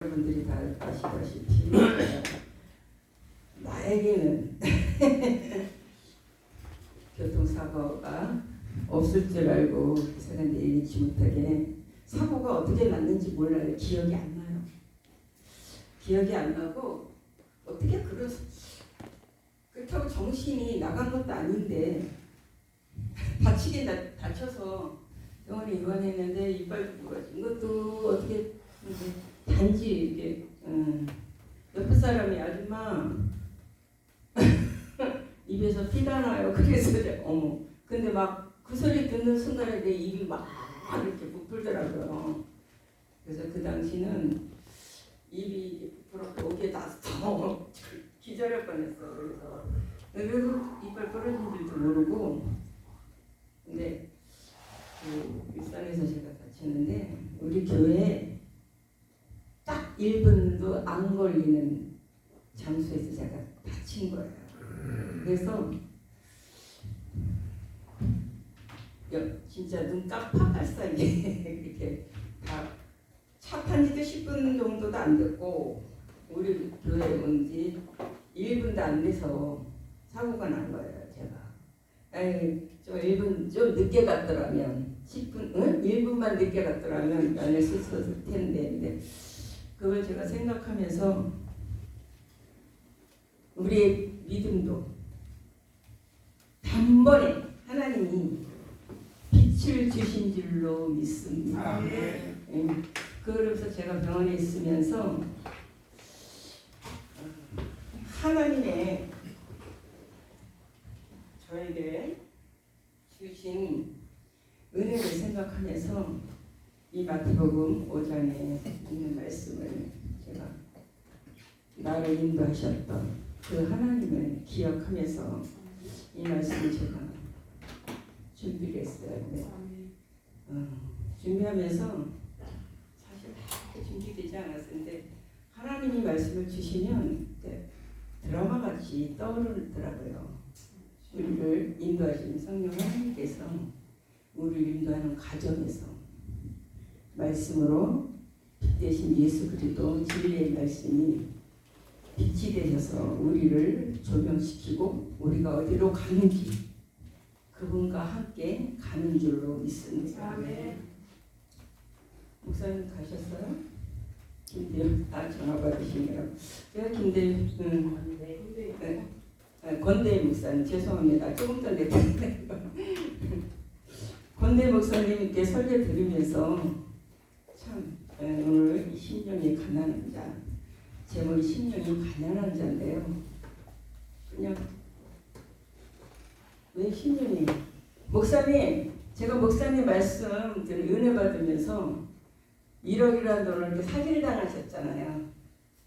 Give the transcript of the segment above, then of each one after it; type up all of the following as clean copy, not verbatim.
여러분들이 다 아시다시피 나에게는 교통사고가 없을 줄 알고 세상에 예기치 못하게 사고가 어떻게 났는지 몰라요. 기억이 안 나요. 기억이 안 나고 어떻게 그렇다고 정신이 나간 것도 아닌데 다쳐서 병원에 입원했는데 이빨도 부러진 것도 어떻게 단지 이게 옆에 사람이 아줌마 입에서 피가 나요. 그래서 어머. 근데 막 그 소리 듣는 순간에 내 입이 막 이렇게 부풀더라고요. 그래서 그 당시는 입이 부풀어서 오게 났어. 기절할 뻔했어. 그래서 이빨 부러진 줄도 모르고. 근데 그 일산에서 제가 다쳤는데 우리 교회에 딱 1분도 안 걸리는 장소에서 제가 다친 거예요. 그래서 진짜 눈 깜빡할 사이에 이렇게 다 차 탄 지도 10분 정도도 안 됐고 우리 교회에 온 지 1분도 안 돼서 사고가 난 거예요. 제가 좀 1분 좀 늦게 갔더라면 10분, 1분만 늦게 갔더라면 안에 있었을 텐데 근데 그걸 제가 생각하면서 우리의 믿음도 단번에 하나님이 빛을 주신 줄로 믿습니다. 그러면서 제가 병원에 있으면서 하나님의 저에게 주신 은혜를 생각하면서 이 마태복음 5장에 있는 말씀을 제가 나를 인도하셨던 그 하나님을 기억하면서 이 말씀을 제가 준비를 했어요. 네. 준비하면서 사실 그렇게 준비되지 않았는데 하나님이 말씀을 주시면 드라마 같이 떠오르더라고요. 우리를 인도하시는 성령 하나님께서 우리를 인도하는 과정에서 말씀으로 빛 대신 예수 그리스도 진리의 말씀이 빛이 되셔서 우리를 조명시키고 우리가 어디로 가는지 그분과 함께 가는 줄로 믿습니다. 목사님 가셨어요? 김대윤 전화 받으시네요. 제가 김대윤 권대 목사님 죄송합니다. 조금 전에 권대 목사님께 설교 들으면서 참 오늘 심령이 가난한 자 제목이 심령이 가난한 자인데요. 그냥 왜 심령이 목사님 제가 목사님 말씀 은혜 받으면서 1억이라는 돈을 이렇게 사기를 당하셨잖아요.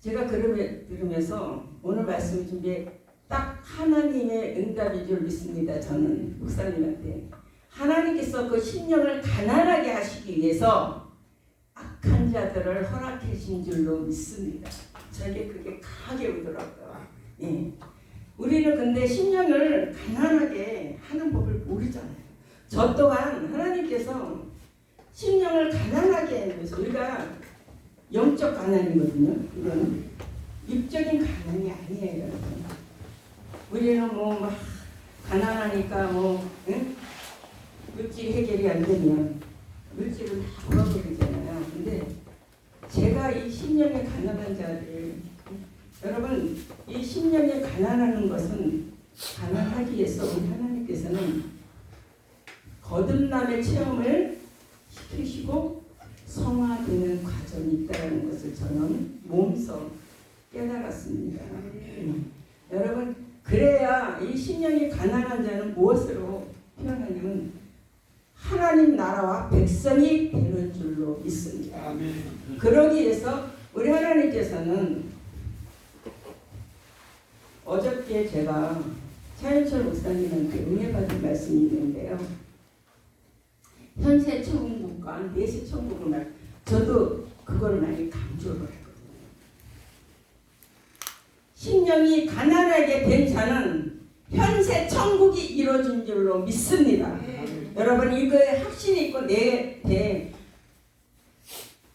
제가 들으면서 오늘 말씀 준비해 딱 하나님의 응답인 줄 믿습니다. 저는 목사님한테 하나님께서 그 심령을 가난하게 하시기 위해서 악한 자들을 허락해 주신 줄로 믿습니다. 저에게 그게 강하게 오더라고요. 예. 우리는 근데 심령을 가난하게 하는 법을 모르잖아요. 저 또한 하나님께서 심령을 가난하게 하기 위해서 우리가 영적 가난이거든요. 이건 육적인 가난이 아니에요. 여러분. 우리는 막 가난하니까 물질 해결이 안 되면 물질을 다 벌어버리잖아요. 근데 제가 이 심령의 가난한 자를 여러분 이 심령에 가난하는 것은 가난하기 위해서 우리 하나님께서는 거듭남의 체험을 시키시고 성화되는 과정이 있다는 것을 저는 몸소 깨달았습니다. 여러분 그래야 이 심령이 가난한 자는 무엇으로 표현하냐면 하나님 나라와 백성이 되는 줄로 믿습니다. 그러기 위해서 우리 하나님께서는 어저께 제가 차윤철 목사님한테 은혜 받은 말씀이 있는데요. 현세 천국과 내세 천국을 저도 그거를 많이 강조를 했거든요. 심령이 가난하게 된 자는 현세 천국이 이루어진 줄로 믿습니다. 여러분 이거에 확신이 있고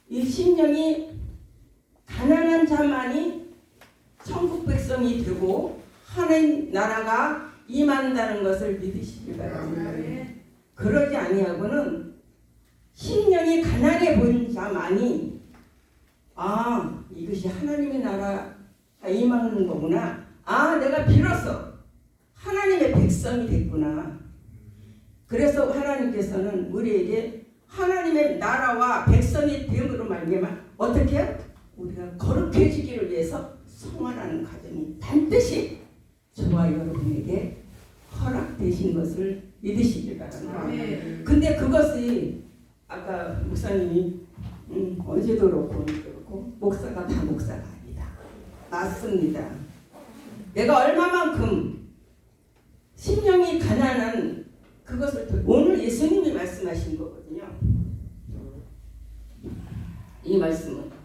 이 심령이 그래야만이 천국 백성이 되고 하나님 나라가 임한다는 것을 믿으시길 바랍니다. 그러지 아니하고는 심령이 가난해 보인 자만이 이것이 하나님의 나라가 임하는 거구나. 내가 비로소 하나님의 백성이 됐구나. 그래서 하나님께서는 우리에게 하나님의 나라와 백성이 됨으로 말미암아 어떻게 해요? 우리가 거룩해지기를 위해서 성화라는 과정이 반드시 저와 여러분에게 허락되신 것을 믿으시길 바랍니다. 근데 그것이 아까 목사님이 어제도 그렇고 목사가 다 목사가 아니다. 맞습니다. 내가 얼마만큼 심령이 가난한 그것을 오늘 예수님이 말씀하신 거거든요. 이 말씀은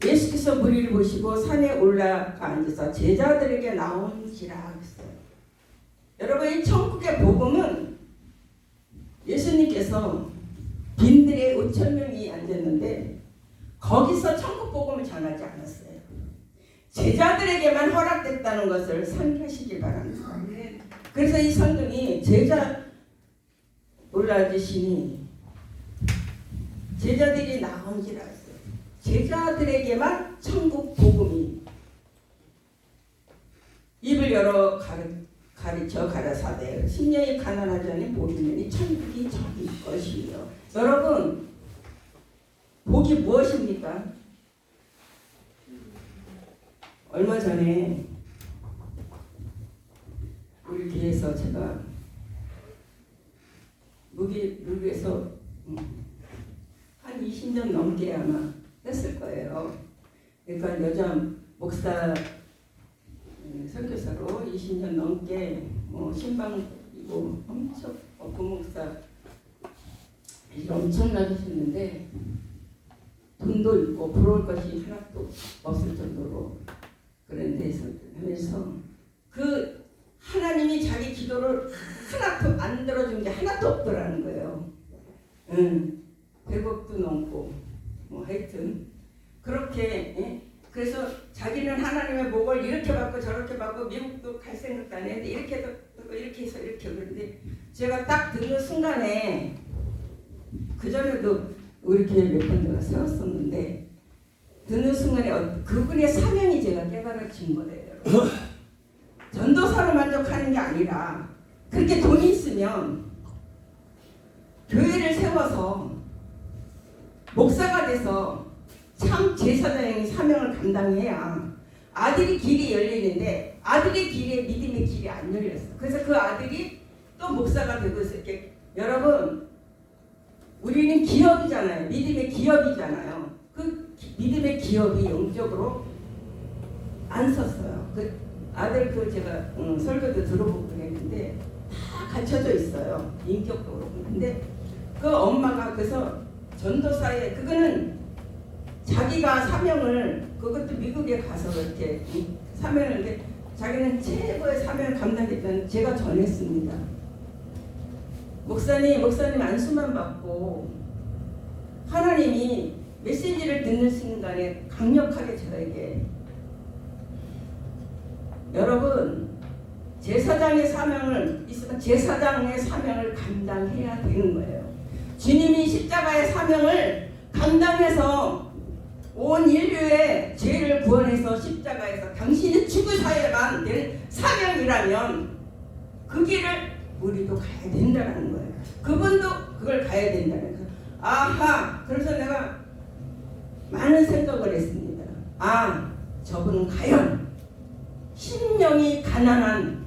예수께서 무리를 보시고 산에 올라가 앉아서 제자들에게 나온지라 했어요. 여러분, 이 천국의 복음은 예수님께서 빈들에 5,000명이 앉았는데 거기서 천국 복음을 전하지 않았어요. 제자들에게만 허락됐다는 것을 상기하시길 바랍니다. 그래서 이 성경이 제자 올라주시니 제자들이 나온지라 했어요. 제자들에게만 천국 복음이 입을 열어 가르쳐 가라사대 심령이 가난하지 않은 복이니 천국이 저기 것이요. 여러분, 복이 무엇입니까? 얼마 전에 우리 교회에서 제가 무기에서 한 20년 넘게 아마 했을 거예요. 그러니까 여자 목사 선교사로 20년 넘게 신방이고 엄청 부목사 엄청나게 하셨는데 돈도 있고 부러울 것이 하나도 없을 정도로 그런 데서 하면서 그 하나님이 자기 기도를 하나도 안 들어준 게 하나도 없더라는 거예요. 100억도 넘고 하여튼 그렇게 그래서 자기는 하나님의 복을 이렇게 받고 저렇게 받고 미국도 갈 생각도 안 했는데 이렇게 해서 이렇게 그런데 제가 딱 듣는 순간에 그전에도 우리 교회 몇 번 내가 세웠었는데 듣는 순간에 그분의 사명이 제가 깨달아진 거예요. 전도사로 만족하는 게 아니라 그렇게 돈이 있으면 교회를 세워서 목사가 돼서 참 제사장의 사명을 감당해야 아들이 길이 열리는데 아들의 길에 믿음의 길이 안 열렸어. 그래서 그 아들이 또 목사가 되고 있을게. 여러분, 우리는 기업이잖아요. 믿음의 기업이잖아요. 그 믿음의 기업이 영적으로 안 섰어요. 그 아들 제가 설교도 들어보고 그랬는데 다 갖춰져 있어요. 인격도 그렇고. 근데 그 엄마가 그래서 전도사에 그거는 자기가 사명을 그것도 미국에 가서 이렇게 사명을 자기는 최고의 사명을 감당했다는 제가 전했습니다. 목사님 안수만 받고 하나님이 메시지를 듣는 순간에 강력하게 저에게 여러분 제사장의 사명을 있으면 제사장의 사명을 감당해야 되는 거예요. 주님이 십자가의 사명을 감당해서 온 인류의 죄를 구원해서 십자가에서 당신이 죽으셔야만 될 사명이라면 그 길을 우리도 가야 된다는 거예요. 그분도 그걸 가야 된다는 거예요. 그래서 내가 많은 생각을 했습니다. 저분은 과연 심령이 가난한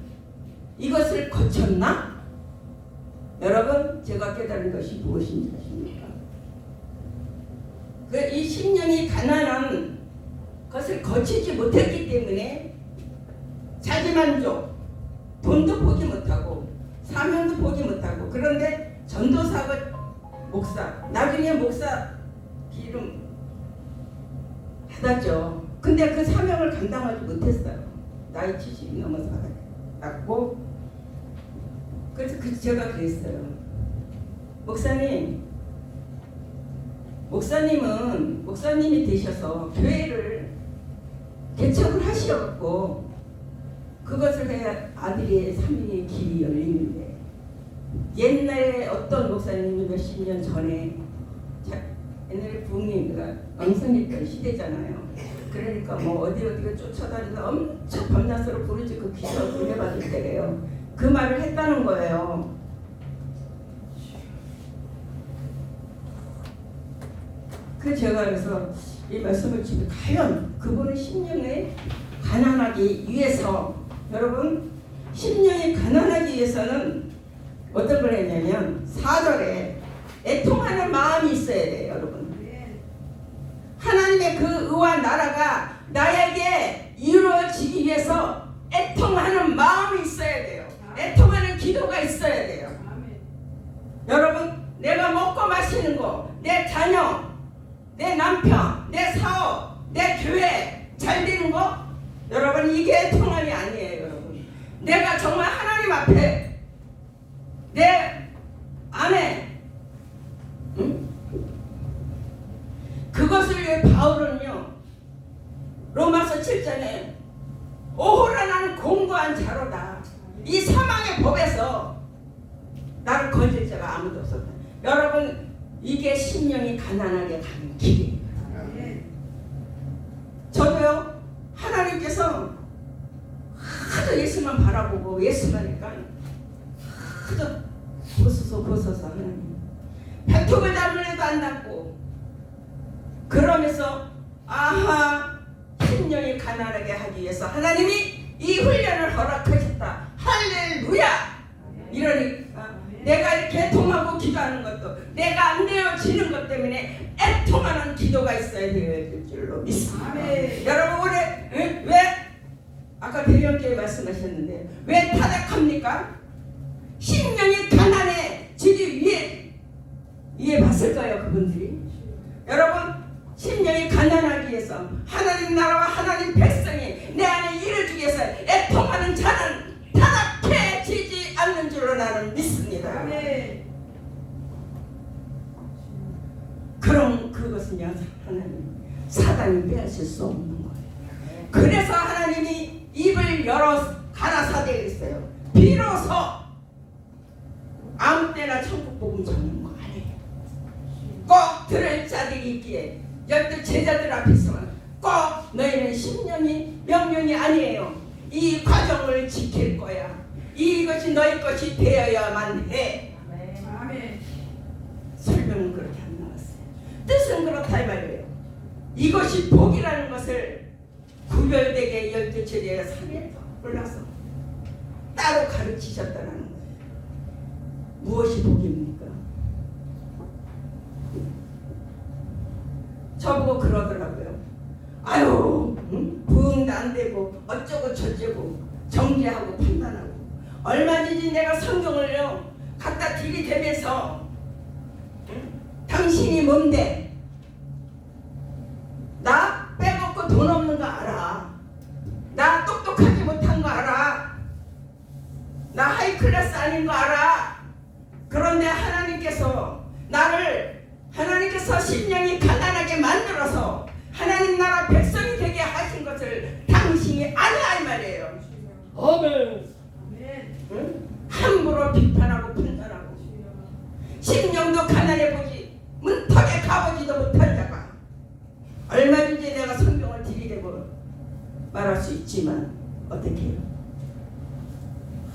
이것을 거쳤나? 여러분, 제가 깨달은 것이 무엇인지 아십니까? 이 심령이 가난한 것을 거치지 못했기 때문에 자기만족, 돈도 보지 못하고 사명도 보지 못하고 그런데 전도사가 목사, 나중에 목사 기름 받았죠. 근데 그 사명을 감당하지 못했어요. 나이 70이 넘어서 받았고 그래서 제가 그랬어요. 목사님, 목사님이 되셔서 교회를 개척을 하시었고 그것을 해야 아들의 삼위의 길이 열리는데 옛날에 어떤 목사님이 몇십 년 전에 옛날에 부흥리가 왕성했던 시대잖아요. 그러니까 뭐 어디가 쫓아다니면서 엄청 밤낮으로 부르짖고 기도 은혜 받을 때래요. 그 말을 했다는 거예요. 그 제가 그래서 이 말씀을 지금 과연 그분의 심령에 가난하기 위해서 여러분 심령이 가난하기 위해서는 어떤 걸 했냐면 4절에 애통하는 마음이 있어야 돼요. 여러분 하나님의 그 의와 나라가 나에게 이루어지기 위해서 애통하는 마음이 있어야 돼요. 애통하는 기도가 있어야 돼요. 여러분 내가 먹고 마시는 거, 내 자녀, 내 남편, 내 사업, 내 교회 잘 되는 거 여러분 이게 애통함이 아니에요. 여러분 내가 정말 하나님 앞에 내 안에 그것을 위해 바울은요 로마서 7장에 오호라 나는 공고한 자로다. 이 사망의 법에서 나를 건질 자가 아무도 없었다. 여러분 이게 심령이 가난하게 가는 길이에요. 저도요 하나님께서 하도 예수만 바라보고 예수만 하니까 하도 보소서 하나님 발톱을 잡으려도 안 닿고 그러면서 아하 심령이 가난하게 하기 위해서 하나님이 이 훈련을 허락하셨다. 할렐루야. 이러니까 내가 이렇게 애통하고 기도하는 것도 내가 안 되어지는 것 때문에 애통하는 기도가 있어야 될 줄로 믿습니다. 여러분 올해 왜 아까 배경교회 말씀하셨는데 왜 타락합니까? 심령이 가난해지기 위해 봤을까요 그분들이? 여러분 심령이 가난하기 위해서 하나님 나라와 하나님 백성이 내 안에 이루어지기 위해서 애통하는 자는 타락해지지 않는 줄로 나는 믿습니다. 그럼 그것은요 하나님 사단이 빼앗을 수 없는 거예요. 그래서 하나님이 입을 열어 가라사대 했어요. 비로소 아무 때나 천국 복음 전하는 거 아니에요. 꼭 들을 자들이 있기에 12 제자들 앞에서는 꼭 너희는 심령이 명령이 아니에요. 이 과정을 지킬 거야. 이것이 너희 것이 되어야만 해. 아멘. 설명은 그렇게 안 나왔어요. 뜻은 그렇다 이 말이에요. 이것이 복이라는 것을 구별되게 12 제자가 3일 올라서 따로 가르치셨다는 거예요. 무엇이 복입니까? 저보고 그러더라고요. 아유 부응도 안 되고 어쩌고 저쩌고 정죄하고 판단하고 얼마든지 내가 성경을요 갖다 들이대면서 당신이 뭔데 나 빼먹고 돈 없는 거 알아. 나 똑똑하지 못한 거 알아. 나 하이클래스 아닌 거 알아. 그런데 하나님께서 심령이 가난하게 만들어서 하나님 나라 백성이 되게 하신 것을 당신이 아냐 이 말이에요. 아멘. 응? 함부로 비판하고 판단하고 심령도 가난해 보지 문턱에 가보지도 못한 자가 얼마든지 내가 성경을 들이대고 말할 수 있지만 어떻게 해요?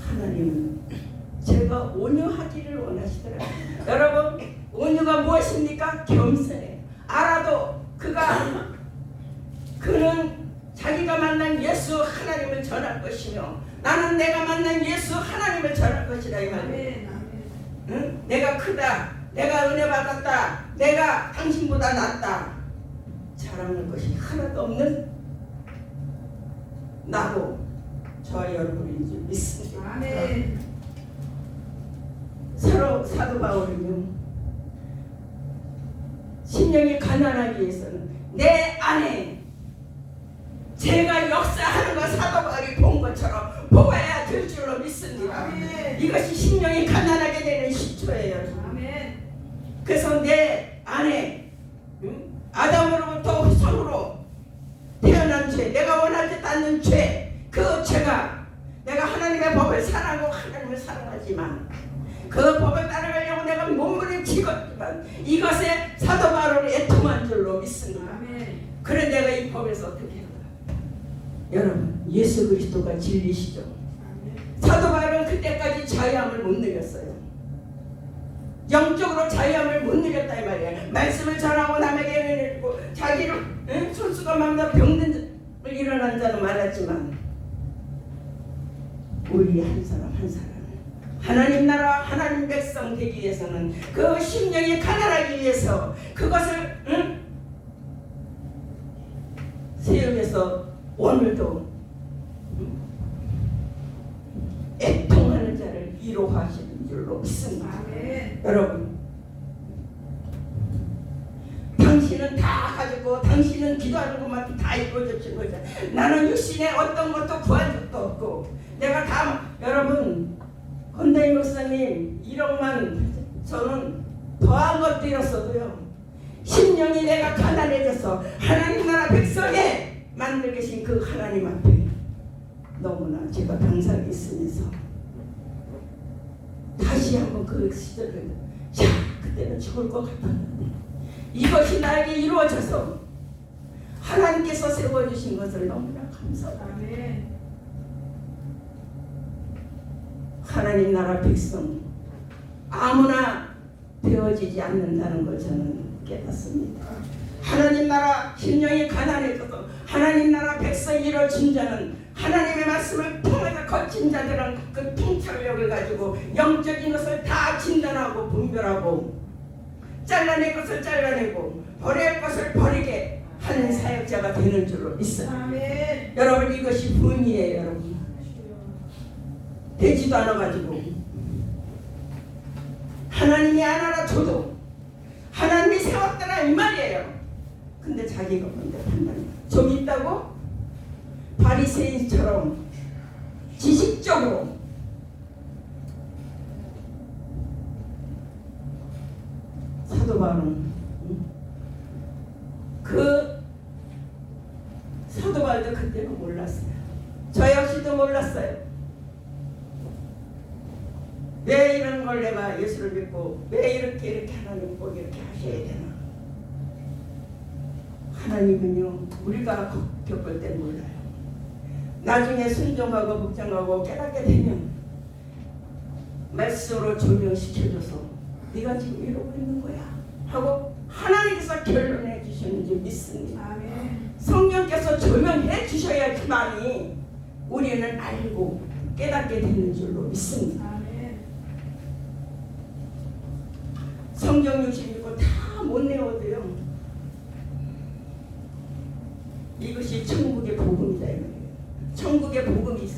하나님은 제가 온유하기를 원하시더라고요. 여러분 온유가 무엇입니까? 겸손해. 알아도 그는 자기가 만난 예수 하나님을 전할 것이며 나는 내가 만난 예수 하나님을 전할 것이다 이 말이에요. 응? 내가 크다. 내가 은혜 받았다. 내가 당신보다 낫다. 자랑할 것이 하나도 없는 나도 저와 여러분인 줄 믿습니다. 아멘. 서로 사도 바울은요 심령이 가난하기 위해서는 내 안에 제가 역사하는 거 사도 바울이 본 것처럼 보아야 될 줄로 믿습니다. 아멘. 이것이 심령이 가난하게 되는 시초예요. 아멘. 그래서 내 안에 죄, 내가 원하지 않는 죄, 그 죄가 내가 하나님의 법을 사랑하고 하나님을 사랑하지만 그 법을 따라가려고 내가 몸부림치겠지만 이것에 사도 바울은 애통한 줄로 믿습니다. 그래 내가 이 법에서 어떻게 해요? 여러분, 예수 그리스도가 진리시죠. 사도 바울은 그때까지 자유함을 못 누렸어요. 영적으로 자유함을 못 누렸다 이 말이에요. 말씀을 전하고 남에게 은혜를 자기를 손수가 막나 병든 일어난 자는 많았지만 우리 한 사람 한 사람 하나님 나라 하나님 백성 되기 위해서는 그 심령이 가난하기 위해서 그것을 세우면서 오늘도 애통하는 자를 위로하시는 줄로 믿습니다. 여러분, 당신은 다 가지고 당신은 기도하는 것만 다 이루어진 거죠. 나는 육신에 어떤 것도 구한 적도 없고 내가 다 여러분 건다이 목사님 1억만 저는 더한 것도 잃었어도요 심령이 내가 가난해져서 하나님 나라 백성에 만들 계신 그 하나님 앞에 너무나 제가 병상에 있으면서 다시 한번 그 시절을 자 그때는 죽을 것 같았는데 이것이 나에게 이루어져서 하나님께서 세워주신 것을 너무나 감사합니다. 하나님 나라 백성 아무나 되어지지 않는다는 걸 저는 깨닫습니다. 하나님 나라 심령이 가난해져서 하나님 나라 백성이 이루어진 자는 하나님의 말씀을 통해서 거친 자들은 그 통찰력을 가지고 영적인 것을 다 진단하고 분별하고 잘라낼 것을 잘라내고 버려야 할 것을 버리게 하는 사역자가 되는 줄로 믿어요. 여러분 이것이 부흥이에요. 여러분 되지도 않아가지고 하나님이 안 알아줘도 하나님이 세웠더라 이 말이에요. 근데 자기가 먼저 판단해. 좀 있다고 바리새인처럼 지식적으로 사도 바울은 그 사도 바울도 그때는 몰랐어요. 저 역시도 몰랐어요. 왜 이런 걸 내가 예수를 믿고 왜 이렇게 하나님 꼭 이렇게 하셔야 되나? 하나님은요 우리가 겪을 때 몰라요. 나중에 순종하고 복종하고 깨닫게 되면 말씀으로 조명시켜줘서 네가 지금 이러고 있는 거야 하고 하나님께서 결론해 주시는 줄 믿습니다. 아멘. 성령께서 조명해 주셔야지만이 우리는 알고 깨닫게 되는 줄로 믿습니다. 아멘. 성경 66권 다 못 내어도요 이것이 천국의 복음이다. 천국의 복음이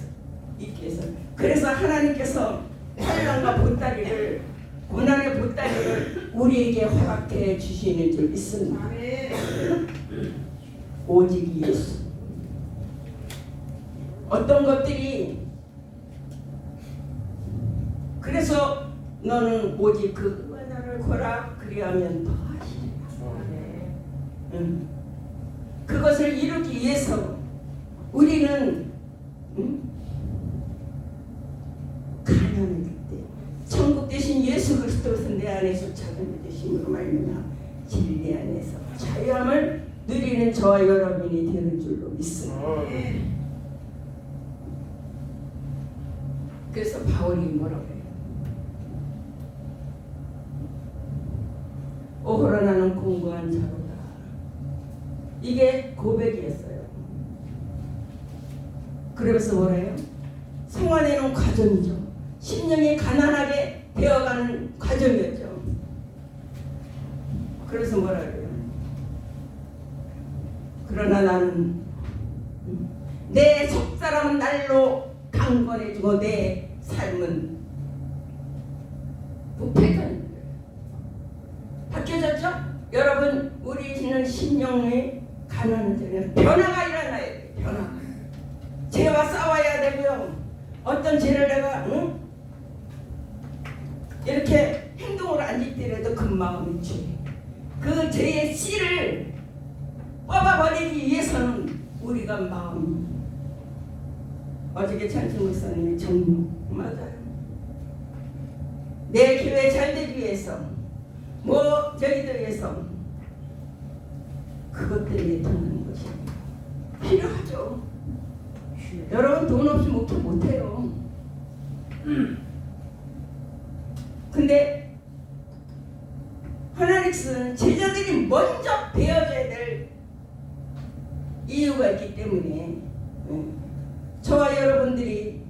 있게 해서 그래서 하나님께서 환난과 보따리를 고난의 보따리를 우리에게 허락해 주시는 줄 믿습니다. 오직 예수. 어떤 것들이 그래서 너는 오직 그 나를 거라 그리하면 더하시리라. 그것을 이루기 위해서 우리는 가난하기 때 천국 대신 예수 그리스도께서 내 안에서 자존 되심으로 말미암아 진리 안에서 자유함을 누리는 저와 여러분이 되는 줄로 믿습니다. 그래서 바울이 뭐라고 해요? 오호라 나는 공고한 자로다. 이게 고백이었어요. 그러면서 뭐래요? 생활해놓은 과정이죠. 심령이 가난하게 되어가는 과정이었죠. 그래서 뭐라 그래요? 그러나 나는 내 속사람은 날로 강건해지고 내 삶은 부패한 바뀌어졌죠? 여러분 우리는 심령의 가난한 자는 변화가 일어나야 돼요. 변화. 죄와 싸워야 되고요. 어떤 죄를 내가 이렇게 행동을 안 짓더라도 그 마음이 죄. 그 죄의 씨를 뽑아버리기 위해서는 우리 우리가 마음이 어저께 찬수 목사님이 정말 맞아요. 내 교회 잘 되기 위해서 뭐 저희들 위해서 그것 때문에 돕는 것이 필요하죠. 여러분 돈 없이 목회 못해요. 근데 하나님께서는 제자들이 먼저 배워줘야 될 이유가 있기 때문에 저와 여러분들이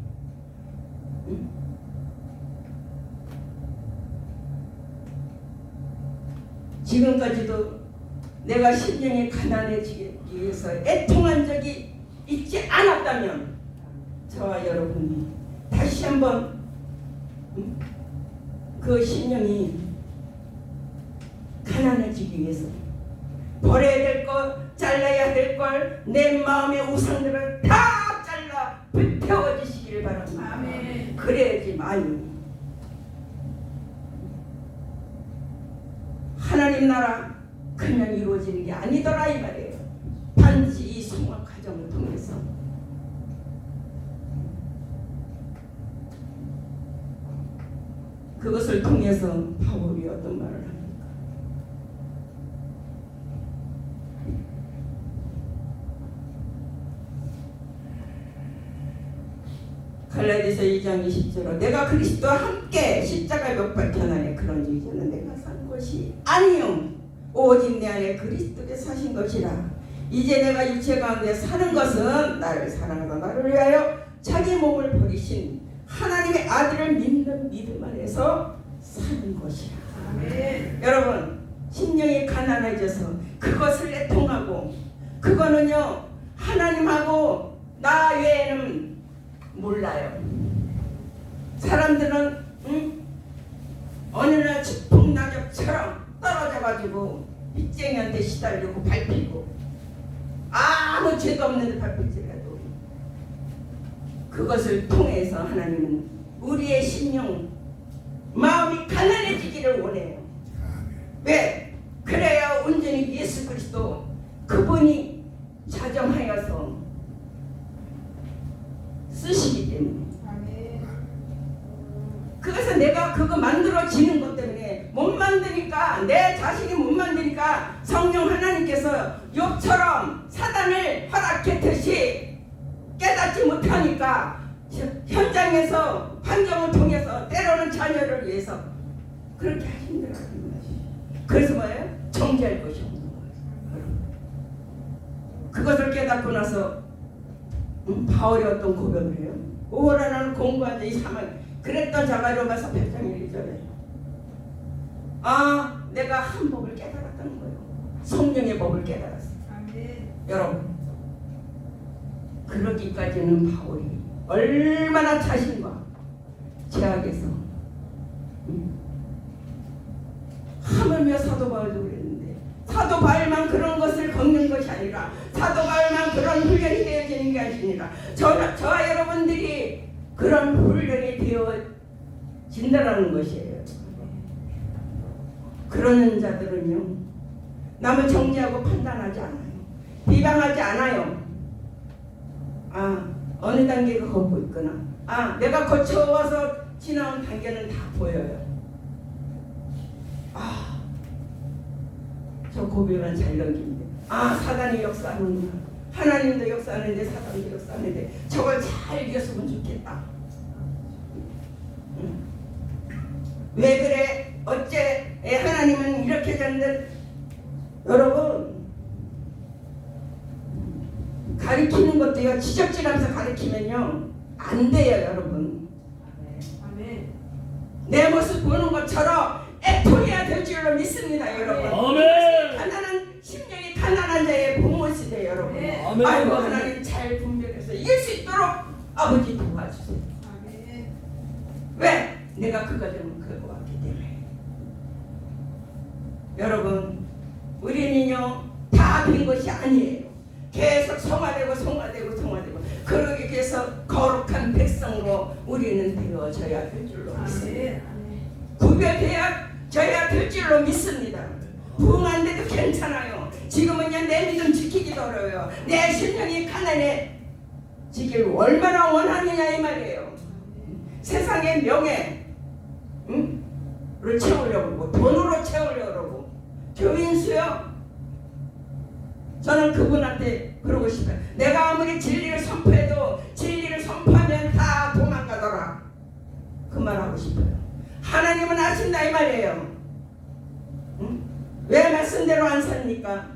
지금까지도 내가 심령이 가난해지기 위해서 애통한 적이 있지 않았다면 저와 여러분이 다시 한번 그 심령이 가난해지기 위해서 버려야 될 것, 잘라야 될 걸, 내 마음의 우상들을 다 잘라 불태워 주시기를 바랍니다. 아멘. 그래야지 많이 하나님 나라 그냥 이루어지는 게 아니더라 이 말이에요. 반드시 이 성화 과정을 통해서 그것을 통해서 바울이 어떤 말을 합니까? 갈라디아서 2장 20절로 내가 그리스도와 함께 십자가에 못 박혀나니 그런 이제는 내가 산 것이 아니요 오직 내 안에 그리스도께서 사신 것이라. 이제 내가 육체 가운데 사는 것은 나를 사랑하다 나를 위하여 자기 몸을 버리신 하나님의 아들을 믿는 믿음 안에서 사는 것이라. 아멘. 여러분 심령이 가난해져서 그것을 애통하고 그거는요 하나님하고 나 외에는 몰라요. 사람들은 어느 날 폭낙엽처럼 떨어져가지고 빚쟁이한테 시달리고 밟히고 아무 죄도 없는데 밟힐지라도 그것을 통해서 하나님은 우리의 심령 마음이 가난해지기를 원해요. 왜? 그래야 온전히 예수 그리스도 그분이 자정하여서 쓰시기 때문에. 그래서 내가 그거 만들어지는 것 때문에 못 만드니까 내 자신이 못 만드니까 성령 하나님께서 욥처럼 사단을 허락했듯이 깨닫지 못하니까 현장에서 환경을 통해서 때로는 자녀를 위해서 그렇게 하신다는 거지. 그래서 뭐예요? 정죄할 것이 없는 거예요. 그것을 깨닫고 나서 바울이 어떤 고백을 해요? 오라 나는 공부한 자이 사망 그랬던 자가 로마서 8장 1절에 내가 한 법을 깨달았다는 거예요. 성령의 법을 깨달았어요. 아멘. 여러분 그러기까지는 바울이 얼마나 자신과 제약에서 하물며 사도 바울도 그랬는데 사도 바울만 그런 것을 겪는 것이 아니라 사도 바울만 그런 훈련이 되어지는 게 아니라 저와 여러분들이 그런 훈련이 되어진다라는 것이에요. 그런 자들은요 남을 정죄하고 판단하지 않아요. 비방하지 않아요. 어느 단계가 걷고 있거나 내가 거쳐와서 지나온 단계는 다 보여요. 저 고백은 잘 넘긴데 사단이 역사하는구나. 하나님도 역사하는데 사단도 역사하는데 저걸 잘 이겼으면 좋겠다. 왜 그래? 어째 하나님은 이렇게 했는데 여러분 가르치는 것도요 지적질하면서 가르치면요 안 돼요 여러분. 아멘. 내 모습 보는 것처럼 애통해야 될 줄로 믿습니다 여러분. 아멘. 가난한 심령이 가난한 자의 본모습이 돼요 여러분. 아멘. 아이고 하나님 잘 분별해서 이길 수 있도록 아버지 도와주세요. 아멘. 왜? 내가 그 과정을 겪어왔기 때문에. 여러분 우리는요 다 된 것이 아니에요. 계속 성화되고 그러기 위해서 거룩한 백성으로 우리는 되어져야 될 줄로 믿습니다. 구별되어져야 될 줄로 믿습니다. 부흥한데도 괜찮아요. 지금은요 내 믿음 지키기도 어려워요. 내 심령이 가난해지길 얼마나 원하느냐 이 말이에요. 세상의 명예 를 채우려고 그러고 돈으로 채우려고 그러고 교인수요. 저는 그분한테 그러고 싶어요. 내가 아무리 진리를 선포해도 진리를 선포하면 다 도망가더라. 그 말하고 싶어요. 하나님은 아신다 이 말이에요. 왜 말씀대로 안 삽니까?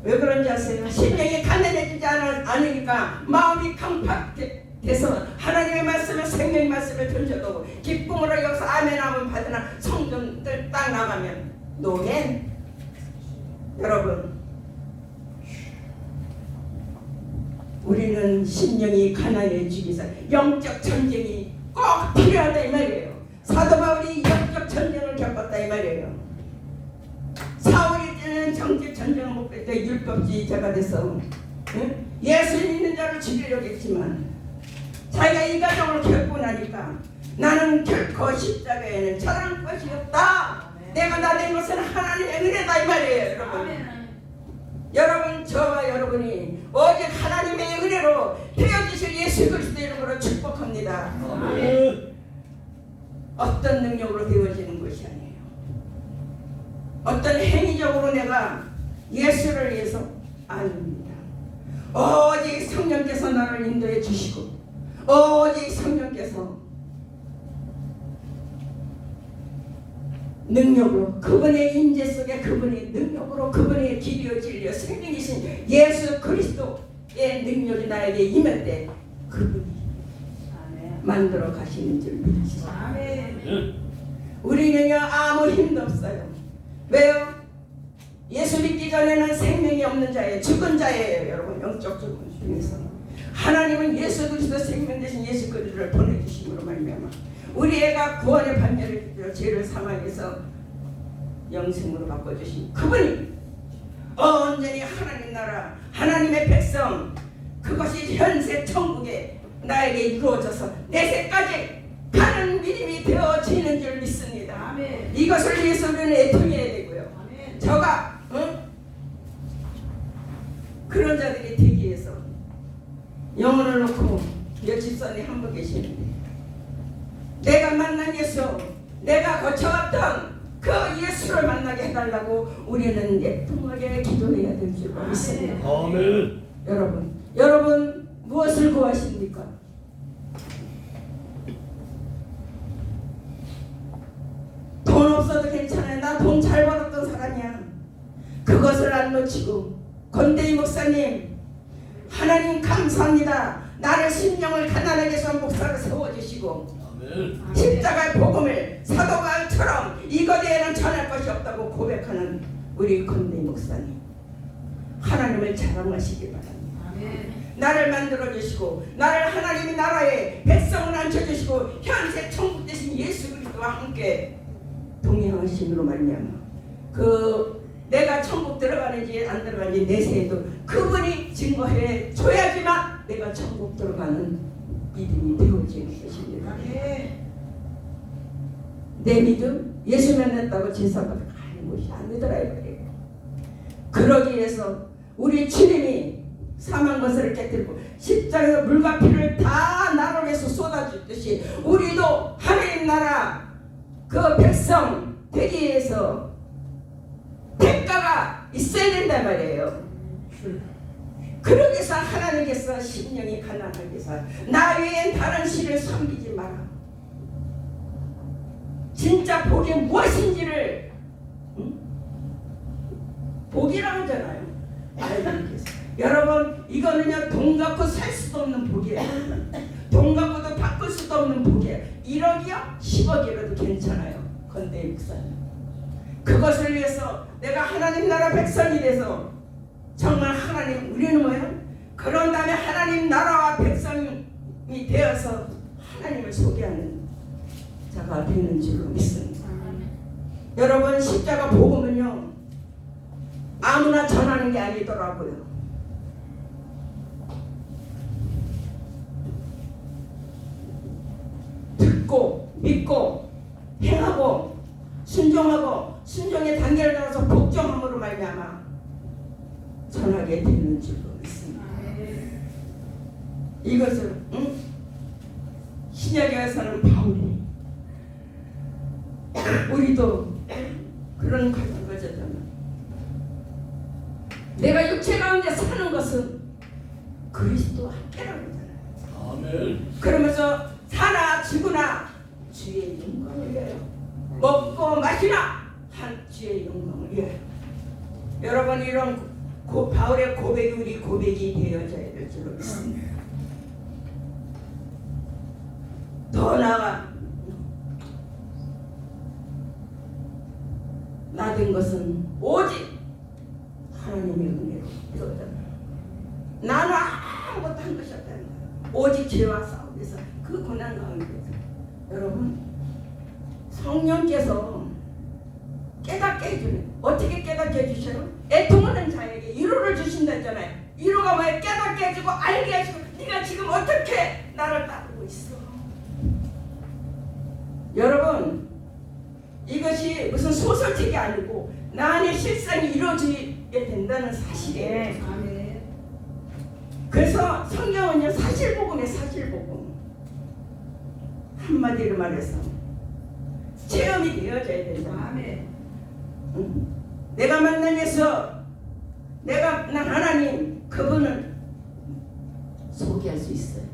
왜 그런지 아세요? 심령이 가난해지지 않으니까 마음이 강팍돼서 하나님의 말씀을 생명의 말씀을 던져도 기쁨으로 여기서 아멘 하면 받으나 성경들 딱 나가면 노멘. 여러분 우리는 심령이 가난해지기 위해서 영적 전쟁이 꼭 필요하다 이 말이에요. 사도 바울이 영적 전쟁을 겪었다 이 말이에요. 사울이 때는 정적 전쟁을 못 했을 율법주의자가 돼서 예수 믿는 자를 죽이려고 했지만 자기가 이 과정을 겪고 나니까 나는 결코 십자가에는 저런 것이 없다. 내가 다 된 것은 하나님의 은혜다 이 말이에요. 여러분 저와 여러분이 오직 하나님의 은혜로 되어주실 예수 그리스도 이름으로 축복합니다. 어떤 능력으로 되어지는 것이 아니에요. 어떤 행위적으로 내가 예수를 위해서 아닙니다. 오직 성령께서 나를 인도해 주시고 오직 성령께서 능력으로 그분의 임재 속에 그분의 능력으로 그분의 길이요 진리요 생명이신 예수 그리스도의 능력이 나에게 임할 때 그분이 만들어 가시는 줄 믿으시다. 우리는요 아무 힘도 없어요. 왜요? 예수 믿기 전에는 생명이 없는 자예요. 죽은 자예요. 여러분 영적 죽은 중에서 하나님은 예수 그리스도 생명 대신 예수 그리스도를 보내주심으로 말미암아 우리 애가 구원의 판결을 죄를 사망해서 영생으로 바꿔주신 그분이 온전히 하나님 나라 하나님의 백성 그것이 현세 천국에 나에게 이루어져서 내세까지 가는 믿음이 되어지는 줄 믿습니다. 아멘. 이것을 위해서 우리는 애통해야 되고요. 아멘. 저가 그런 자들이 되기 위해서 영혼을 놓고 옆집선에 한 분 계시는데 내가 만난 예수 내가 거쳐왔던 그 예수를 만나게 해달라고 우리는 애통하게 기도해야 될 줄 믿습니다. 아멘. 여러분 무엇을 구하십니까? 돈 없어도 괜찮아요. 나 돈 잘 벌었던 사람이야. 그것을 안 놓치고 권대희 목사님 하나님 감사합니다. 나를 심령을 가난하게 해서 목사를 세워주시고 십자가의 복음을 사도 바울처럼 이거대에는 전할 것이 없다고 고백하는 우리 권대희 목사님 하나님을 자랑하시기 바랍니다. 나를 만들어주시고 나를 하나님의 나라에 백성을 앉혀주시고 현세 천국 대신 예수 그리스도와 함께 동행하심으로 말미암아 내가 천국 들어가는지 안 들어가는지 내세에도 그분이 증거해 줘야지만 내가 천국 들어가는 믿음이 되어지는 것입니다. 내 믿음 예수 만났다고 제사받아 가는 것이 아니더라 이 말이에요. 그러기 위해서 우리 주님이 사망 것을 깨뜨리고 십자가에서 물과 피를 다 나를 위해서 쏟아주듯이 우리도 하나님 나라 그 백성 되기 위해서 대가가 있어야 된단 말이에요. 그러기 위해서 하나님께서 심령이 가난하게 해서 나 외엔 다른 신을 섬기지 마라. 진짜 복이 무엇인지를 복이라고 하잖아요. 하나님께서 여러분 이거는요 돈 갖고 살 수도 없는 복이에요. 돈 갖고도 바꿀 수도 없는 복이에요. 1억이요? 10억이라도 괜찮아요. 권대희 목사님 그것을 위해서 내가 하나님 나라 백성이 돼서 정말 하나님 우리는 뭐예요? 그런 다음에 하나님 나라와 백성이 되어서 하나님을 소개하는 자가 되는 줄로 믿습니다. 여러분 십자가 복음은요 아무나 전하는 게 아니더라고요. 듣고 믿고 행하고 순종하고 순종의 단계를 따라서 복종함으로 말미암아 전하게 되는 줄로 믿습니다. 이것을 신약에 와서는 바울이 우리도 그런 과정을 거쳤잖아. 내가 육체 가운데 사는 것은 그리스도와 함께라고 하잖아요. 아멘. 그러면서 사나 죽으나 주의 영광을 위하여, 먹고 마시나 한 주의 영광을 위하여. 여러분, 이런 바울의 고백이 우리 고백이 되어져야 될 줄로 믿습니다. 더 나아가 나 된 것은 오직 하나님의 은혜로 이루어졌다. 나는 아무것도 한 것이 없다는 거야. 오직 죄와 싸움에서 그 고난 가운데서. 여러분, 성령께서 깨닫게 해주는, 어떻게 깨닫게 해주셔요? 애통하는 자에게 위로를 주신다 했잖아요. 위로가 뭐예요? 깨닫게 해주고 알게 해주고, 네가 지금 어떻게 나를 따르고 있어. 여러분, 이것이 무슨 소설책이 아니고 나 안에 실상이 이루어지게 된다는 사실이에요. 그래서 성경은요, 사실복음의 사실복음. 한마디로 말해서 체험이 되어져야 된다. 내가 만난 예수, 내가 만난 하나님, 그분을 소개할 수 있어요.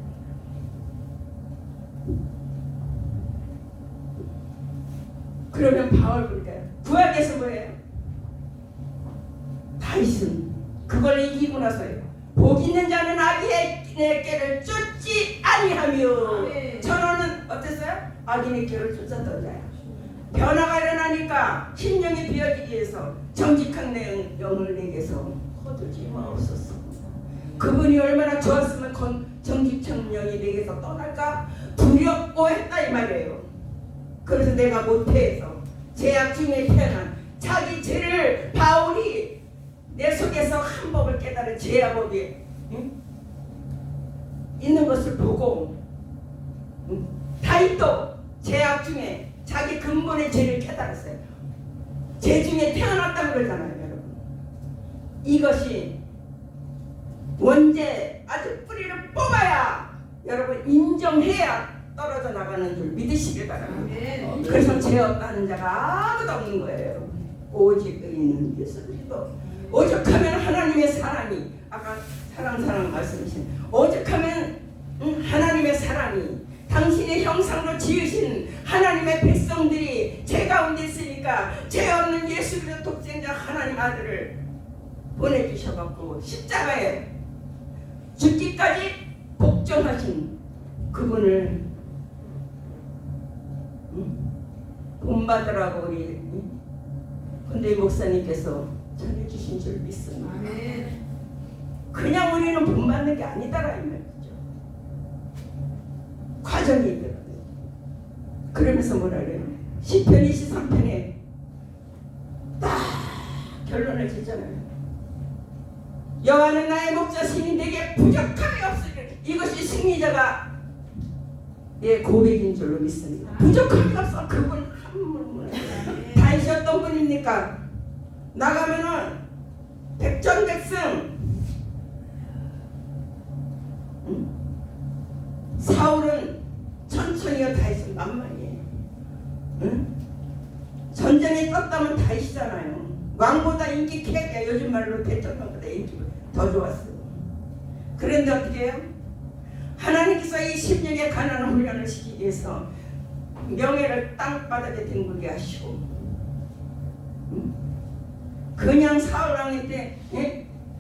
그러면 바울 볼까요? 구약에서 뭐예요? 다윗은 그걸 이기고 나서요. 복 있는 자는 악인의 길을 쫓지 아니하며. 전원은 어땠어요? 악인의 길을 쫓았던 자야. 변화가 일어나니까 심령이 비어지기 위해서 정직한 영을 내게서 거두지 마옵소서. 그분이 얼마나 좋았으면 정직한 영이 내게서 떠날까 두렵고 했다 이 말이에요. 그래서 내가 모태에서 죄악 중에 태어난 자기 죄를 바울이 내 속에서 한 법을 깨달은 죄악 법이 있는 것을 보고 다윗도 죄악 중에 자기 근본의 죄를 깨달았어요. 죄 중에 태어났다고 그러잖아요, 여러분. 이것이 원죄 아주 뿌리를 뽑아야 여러분 인정해야 떨어져 나가는 줄 믿으시길 바랍니다. 아멘. 그래서 죄 없다는 자가 아무도 없는 거예요, 여러분. 오직 의인은 예수 그리스도. 오죽하면 하나님의 사랑이, 아까 사랑 말씀하신, 오죽하면 하나님의 사랑이 당신의 형상으로 지으신 하나님의 백성들이 죄 가운데 있으니까 죄 없는 예수 그리스도 독생자 하나님 아들을 보내주셔갖고 십자가에 죽기까지 복종하신 그분을 본받으라고 우리 근데 목사님께서 전해주신 줄 믿습니다. 아멘. 그냥 우리는 본받는 게 아니다라 이 말이죠. 과정이 있더라고요. 그러면서 뭐라 그래요? 시편 23편에 딱 결론을 짓잖아요. 여호와는 나의 목자시니 내게 부족함이 없으리라. 이것이 승리자가 고백인 줄로 믿습니다. 부족함이 없어. 그분 한 분은 다윗이 어떤 분입니까? 나가면은 백전백승. 사울은 천천히요, 다윗은 만만이에요. 전쟁에 떴다면 다윗이잖아요. 왕보다 인기 캡이야. 요즘 말로 대통령보다 인기가 더 좋았어요. 그런데 어떻게 해요? 하나님께서 이 심령의 가난한 훈련을 시키기 위해서 명예를 땅바닥에 뒹굴게 하시고 그냥 사울왕한테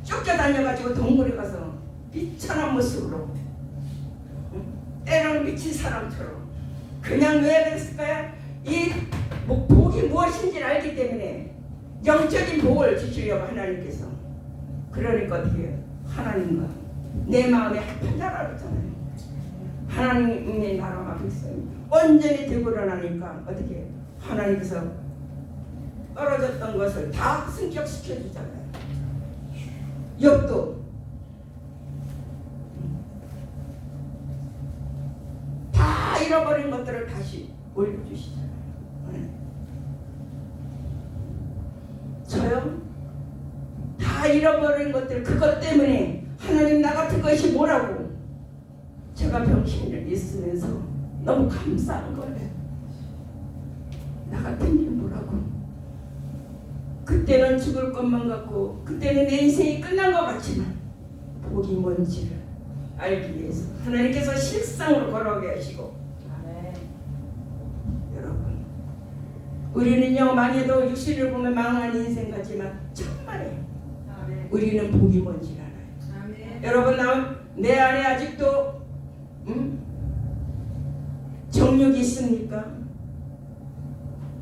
쫓겨다녀가지고 동굴에 가서 비천한 모습으로 때로는 미친 사람처럼 그냥 왜 그랬을까요? 이 복이 무엇인지를 알기 때문에 영적인 복을 주시려고 하나님께서. 그러니까 어떻게 해요? 하나님과 내 마음에 합한 자라고 했잖아요. 하나님의 나라가 있어요. 온전히 들고 일어나니까 어떻게 해요? 하나님께서 떨어졌던 것을 다 승격시켜 주잖아요. 욥도 다 잃어버린 것들을 다시 올려주시잖아요. 저요? 다 잃어버린 것들 그것 때문에 하나님 나 같은 것이 뭐라고 제가 병신을 있으면서 너무 감사한 거예요. 나 같은 게 뭐라고. 그때는 죽을 것만 같고 그때는 내 인생이 끝난 것 같지만 복이 뭔지를 알기 위해서 하나님께서 실상으로 걸어오게 하시고 여러분 우리는요 망해도 육신을 보면 망한 인생 같지만 정말이에요. 우리는 복이 뭔지를 알아요. 여러분 내 안에 아직도 정욕이 있습니까?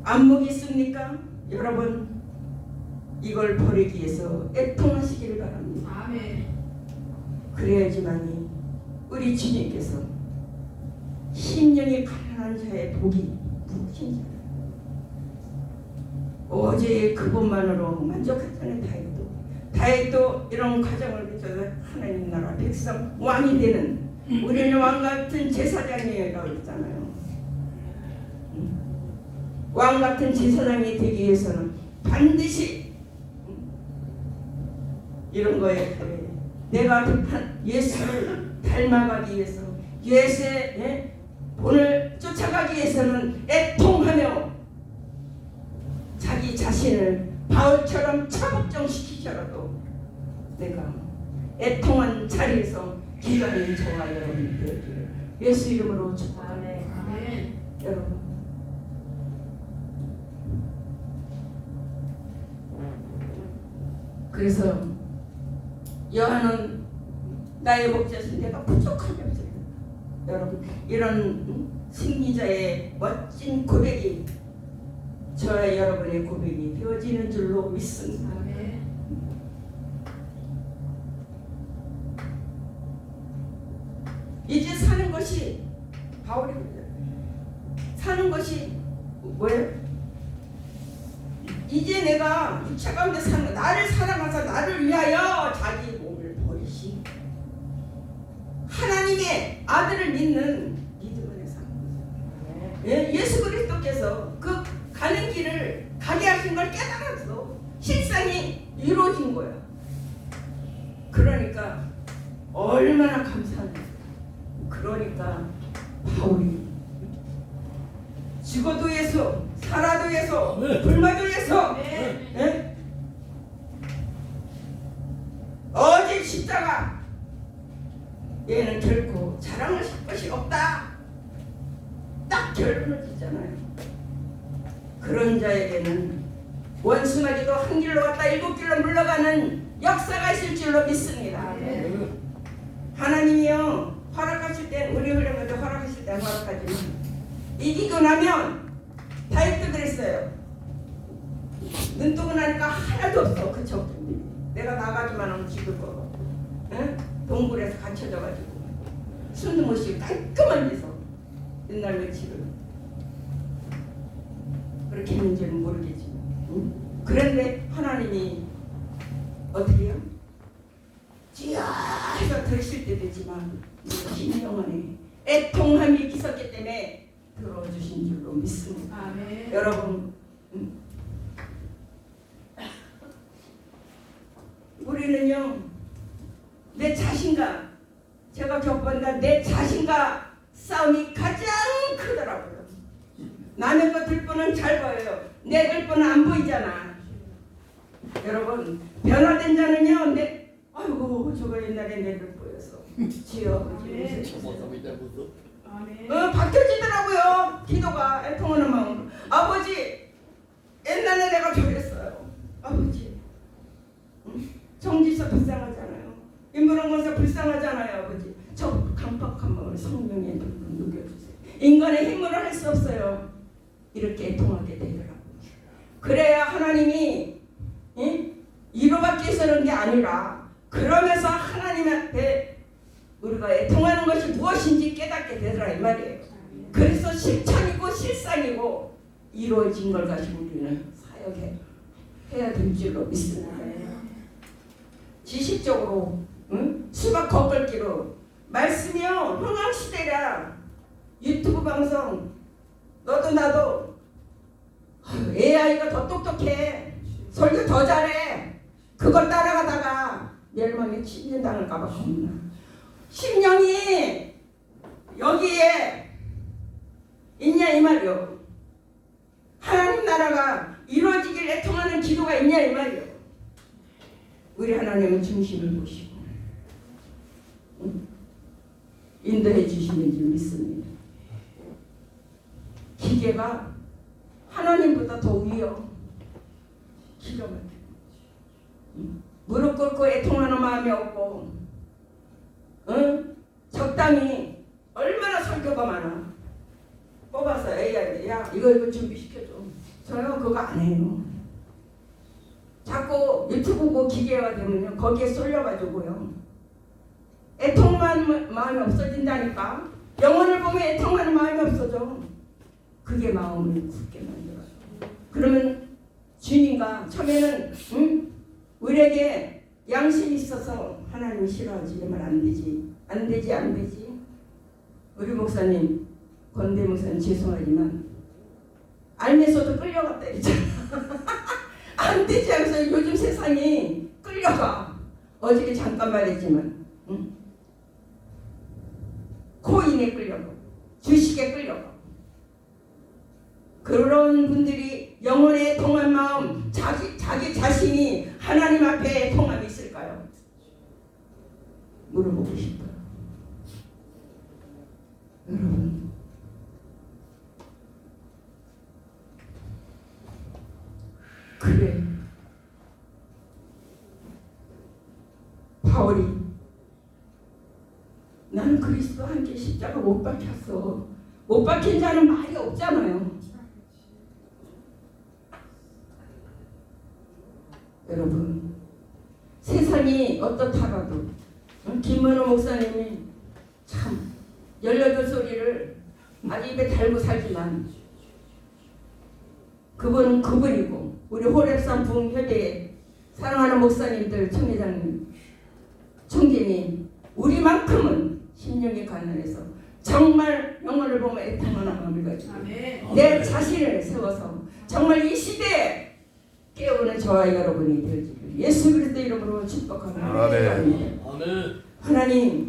안목이 있습니까? 여러분 이걸 버리기 위해서 애통하시기를 바랍니다. 아멘. 그래야지만이 우리 주님께서 심령이 가난한 자의 복이 무엇인지 어제의 그것만으로 만족했다는 다윗도 이런 과정을 거쳐서 하나님 나라 백성 왕이 되는 우리는 왕같은 제사장이라고 했잖아요. 왕같은 제사장이 되기 위해서는 반드시 이런 거에 내가 예수를 닮아가기 위해서 예수의 본을 쫓아가기 위해서는 애통하며 자기 자신을 바울처럼 차복정시키더라도 내가 애통한 자리에서 기다리는 저와 여러분이 되기를 예수 이름으로 축복합니다. 여러분 그래서 여호와는 나의 목자신 내가 부족함이 없습니다. 여러분 이런 승리자의 멋진 고백이 저와 여러분의 고백이 되어지는 줄로 믿습니다. 이제 사는 것이 바울이 사는 것이 뭐예요? 이제 내가 육체 가운데 사는 나를 사랑하사 나를 위하여 자기 몸을 버리시 하나님의 아들을 믿는 믿음 안에 사는 거죠. 예수 그리스도께서 그 가는 길을 가게 하신 걸 깨달아서 실상이 이루어진 거야. 그러니까 얼마나 감사합니까. 그러니까 바울이 죽어도 예수 살아도 예수 불마도 예수 어제 십자가 얘는 결코 자랑하실 것이 없다 딱 결론을 짓잖아요. 그런 자에게는 원수마귀도 한 길로 갔다 일곱 길로 물러가는 역사가 있을 줄로 믿습니다. 하나님이요 허락하실 때 우리 훈련도 허락하실 때 허락하지만 이기고 나면 다윗도 그랬어요. 눈 뜨고 나니까 하나도 없어. 그 적군들이 내가 나가기만 하면 죽을 거고 동굴에서 갇혀져가지고 숨도 못 쉬고 깔끔한 데서 옛날 며칠을 그렇게 했는지는 모르겠지만 그런데 하나님이 어떻게 해요? 찌야해서 들으실 때 되지만 심령 안에 애통함이 있었기 때문에 들어주신 줄로 믿습니다. 아멘. 여러분 우리는요 내 자신과 제가 겪어본다 내 자신과 싸움이 가장 크더라고요. 남의 거 들보는 잘 보여요. 내 들보는 안 보이잖아. 여러분 변화된 자는요 아이고 저거 옛날에 내 들보여서 지어 바뀌어지더라고요. 기도가 애통하는 마음. 아버지 옛날에 내가 저랬어요. 아버지 정지서 불쌍하잖아요. 인물원건서 불쌍하잖아요. 아버지 저 강팍한 마음을 성령에 녹여주세요. 인간의 힘으로 할 수 없어요. 이렇게 애통하게 되더라고요. 그래야 하나님이 위로받기 위해서는 게 아니라 그러면서 하나님한테 우리가 애통하는 것이 무엇인지 깨닫게 되더라 이 말이에요. 그래서 실천이고 실상이고 이루어진 걸 가지고 우리는 사역해야 될 줄로 믿습니다. 지식적으로 수박 겉긁기로 말씀이요 흥황시대라 유튜브 방송 너도 나도 AI가 더 똑똑해 설교 더 잘해 그걸 따라가다가 멸망에 침전당할까봐 겁나. 심령이 여기에 있냐 이 말이요. 하나님 나라가 이루어지길 애통하는 기도가 있냐 이 말이요. 우리 하나님은 중심을 보시고 인도해 주시는 줄 믿습니다. 기계가 하나님보다 더 위요. 기가 막혀. 무릎 꿇고 애통하는 마음이 없고, 적당히 얼마나 설교가 많아. 뽑아서 AI, 야 이거 준비시켜줘. 저요 그거 안 해요. 자꾸 유튜브 보고 기계화 되면요 거기에 쏠려가지고요 애통하는 마음이 없어진다니까. 영혼을 보면 애통하는 마음이 없어져. 그게 마음을 굳게 만들어요. 그러면 주님과 처음에는 우리에게 양심이 있어서 하나님 싫어하지면 안 되지. 우리 목사님 권대 목사님 죄송하지만 알면서도 끌려갔다 했잖아. 안 되지 하면서 요즘 세상이 끌려가. 어저께 잠깐 말했지만 코인에 끌려가, 주식에 끌려가. 그런 분들이 영혼의 통한 마음, 자기 자신이 하나님 앞에 통함이 있을까요? 물어보고 싶어요. 여러분, 그래 바울이 나는 그리스도와 함께 십자가 못 박혔어. 못 박힌 자는 말이 없잖아요. 여러분, 세상이 어떻다가도 김문호 목사님이 참 18소리를 아주 입에 달고 살지만 그분은 그분이고, 우리 호랩산 부흥협의회 사랑하는 목사님들, 총회장님, 총재님, 우리만큼은 심령이 가난해서 정말 영혼을 보면 애통하는 마음을 가지고 내 자신을 세워서 정말 이 시대에 깨우는 저와 여러분이 되어지길 예수 그리스도 이름으로 축복합니다. 아멘. 하나님,